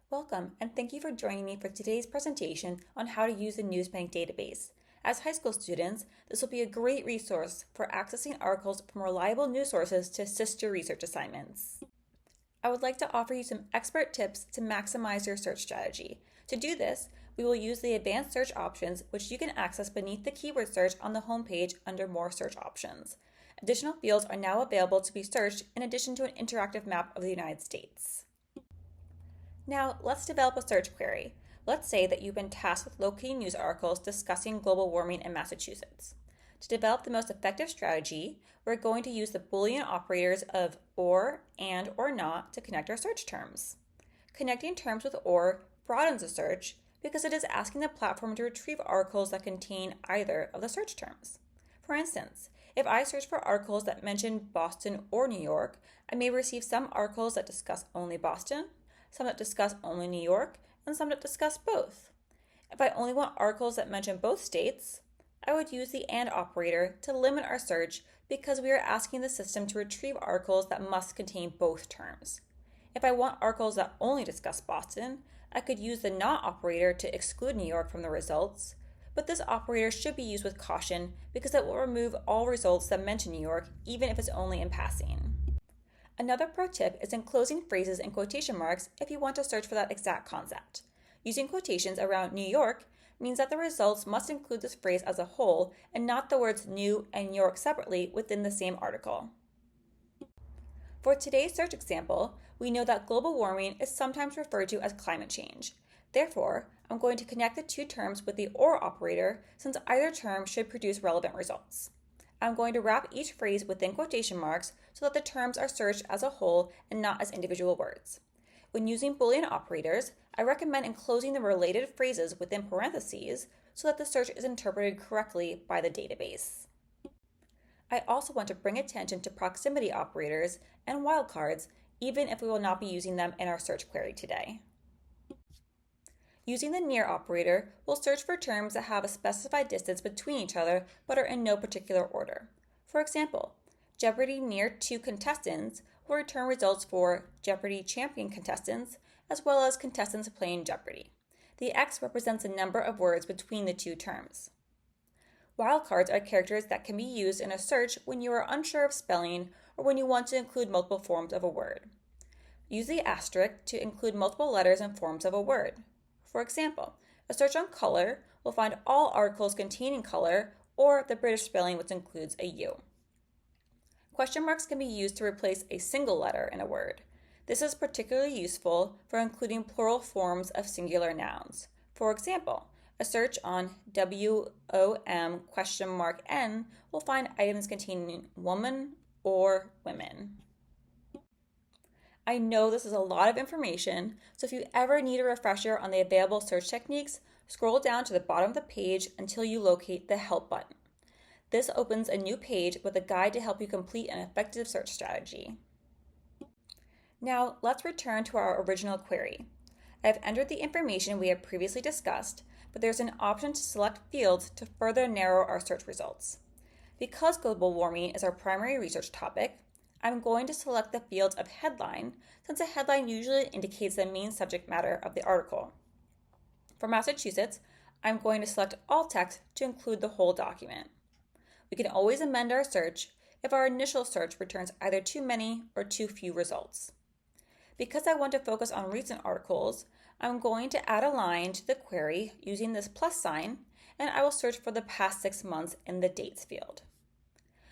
Welcome, and thank you for joining me for today's presentation on how to use the NewsBank database. As high school students, this will be a great resource for accessing articles from reliable news sources to assist your research assignments. I would like to offer you some expert tips to maximize your search strategy. To do this, we will use the advanced search options, which you can access beneath the keyword search on the homepage under More Search Options. Additional fields are now available to be searched in addition to an interactive map of the United States. Now, let's develop a search query. Let's say that you've been tasked with locating news articles discussing global warming in Massachusetts. To develop the most effective strategy, we're going to use the Boolean operators of or, and, or not to connect our search terms. Connecting terms with or broadens the search because it is asking the platform to retrieve articles that contain either of the search terms. For instance, if I search for articles that mention Boston or New York, I may receive some articles that discuss only Boston, some that discuss only New York, and some that discuss both. If I only want articles that mention both states, I would use the AND operator to limit our search because we are asking the system to retrieve articles that must contain both terms. If I want articles that only discuss Boston, I could use the NOT operator to exclude New York from the results, but this operator should be used with caution because it will remove all results that mention New York, even if it's only in passing. Another pro tip is enclosing phrases in quotation marks if you want to search for that exact concept. Using quotations around New York means that the results must include this phrase as a whole and not the words New and New York separately within the same article. For today's search example, we know that global warming is sometimes referred to as climate change. Therefore, I'm going to connect the two terms with the OR operator since either term should produce relevant results. I'm going to wrap each phrase within quotation marks so that the terms are searched as a whole and not as individual words. When using Boolean operators, I recommend enclosing the related phrases within parentheses so that the search is interpreted correctly by the database. I also want to bring attention to proximity operators and wildcards, even if we will not be using them in our search query today. Using the near operator, we'll search for terms that have a specified distance between each other but are in no particular order. For example, Jeopardy! Near 2 contestants will return results for Jeopardy! Champion contestants as well as contestants playing Jeopardy! The X represents the number of words between the two terms. Wildcards are characters that can be used in a search when you are unsure of spelling or when you want to include multiple forms of a word. Use the asterisk to include multiple letters and forms of a word. For example, a search on color will find all articles containing color or the British spelling, which includes a U. Question marks can be used to replace a single letter in a word. This is particularly useful for including plural forms of singular nouns. For example, a search on WOM N will find items containing woman or women. I know this is a lot of information, so if you ever need a refresher on the available search techniques, scroll down to the bottom of the page until you locate the Help button. This opens a new page with a guide to help you complete an effective search strategy. Now, let's return to our original query. I've entered the information we have previously discussed, but there's an option to select fields to further narrow our search results. Because global warming is our primary research topic, I'm going to select the fields of headline, since a headline usually indicates the main subject matter of the article. For Massachusetts, I'm going to select all text to include the whole document. We can always amend our search if our initial search returns either too many or too few results. Because I want to focus on recent articles, I'm going to add a line to the query using this plus sign, and I will search for the past 6 months in the dates field.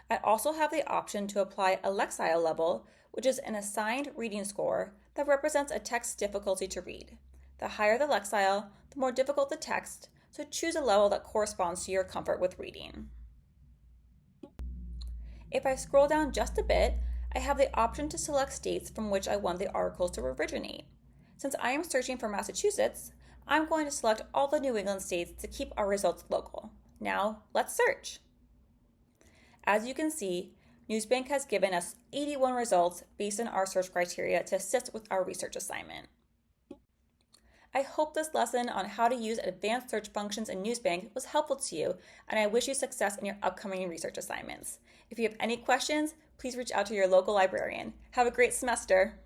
I also have the option to apply a Lexile level, which is an assigned reading score that represents a text's difficulty to read. The higher the Lexile, the more difficult the text, so choose a level that corresponds to your comfort with reading. If I scroll down just a bit, I have the option to select states from which I want the articles to originate. Since I am searching for Massachusetts, I'm going to select all the New England states to keep our results local. Now, let's search. As you can see, NewsBank has given us 81 results based on our search criteria to assist with our research assignment. I hope this lesson on how to use advanced search functions in NewsBank was helpful to you, and I wish you success in your upcoming research assignments. If you have any questions, please reach out to your local librarian. Have a great semester.